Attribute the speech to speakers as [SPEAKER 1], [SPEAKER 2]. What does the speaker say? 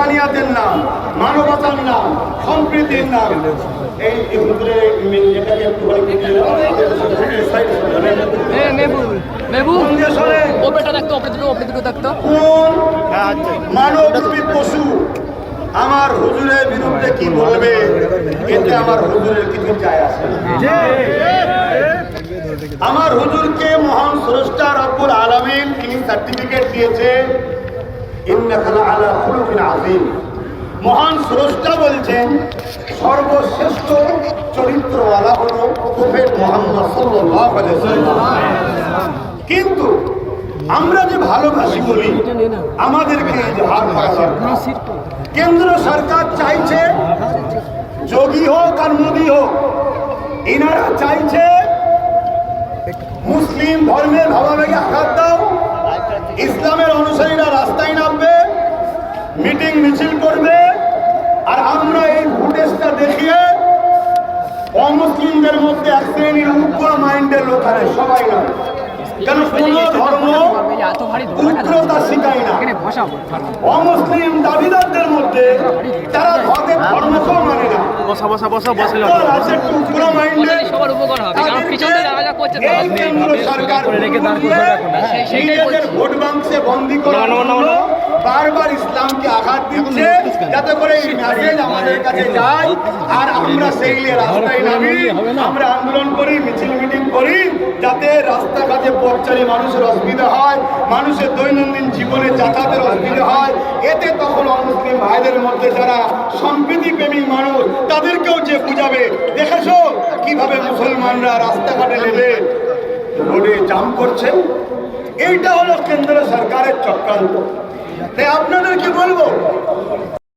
[SPEAKER 1] ইনসানিয়াতের নাম, মানবতার নাম, সম্প্রীতির নাম। এই এটাকে একটু মানবরূপী পশু আমার হুজুরের বিরুদ্ধে কি বলবে, এতে আমার হুজুরের কিছু যায় আসে না। আমার হুজুরকে মহান স্রষ্টা রব্বুল আলামিন তিনি সার্টিফিকেট দিয়েছে, ইন্নাকা লাআলা খুলুকিন আযীম। মহান স্রষ্টা বলছেন সর্বশ্রেষ্ঠ চরিত্রওয়ালা হলো প্রফেট মুহাম্মদ সাল্লাল্লাহু আলাইহি ওয়াসাল্লাম। কিন্তু আমরা যে ভালোবাসি বলি, আমাদেরকে ইজহার করা দরকার। কেন্দ্র সরকার চাইছে যোগী হোক আর মোদী হোক, এনারা চাইছে মুসলিম ধর্মের ভাবাবেগে আঘাত দাও, ইসলামের অনুসারীরা রাস্তায় নামবে, মিটিং মিছিল করবে, আর আমরা এই ফুটেজটা দেখিয়ে অমুসলিমদের মধ্যে এক শ্রেণীর উগ্র মাইন্ডের লোক আছে, সবাই নয়। কেন কোনো ধর্ম উগ্রতা শিখায় না। অমুসলিম দাবিদারদের মধ্যে তারা তাদের ধর্মকেও মানে না। উগ্র মাইন্ডের কেন্দ্র সরকার নিজেদের ভোট বাক্সে বন্দী করার জন্য বারবার ইসলামকে আঘাত দিচ্ছে, যাতে করে এই মেসেজ আমাদের কাছে যায় আর আমরা সেই রাস্তায় নামি, আমরা আন্দোলন করি, মিছিল মিটিং করি, যাতে রাস্তাঘাটে পথচারী মানুষের অসুবিধা হয়, মানুষের দৈনন্দিন জীবনে যাতায়াতের অসুবিধা হয়। এতে তখন অমুসলিম ভাইদের মধ্যে যারা সম্প্রীতি প্রেমী মানুষ, তাদেরকেও যে বুঝাবে, দেখেছো কিভাবে মুসলমানরা রাস্তাঘাটে নেমে রোডে জাম করছে। এইটা হলো কেন্দ্র সরকারের চক্রান্ত। তাই আপনাদেরকে বলবো,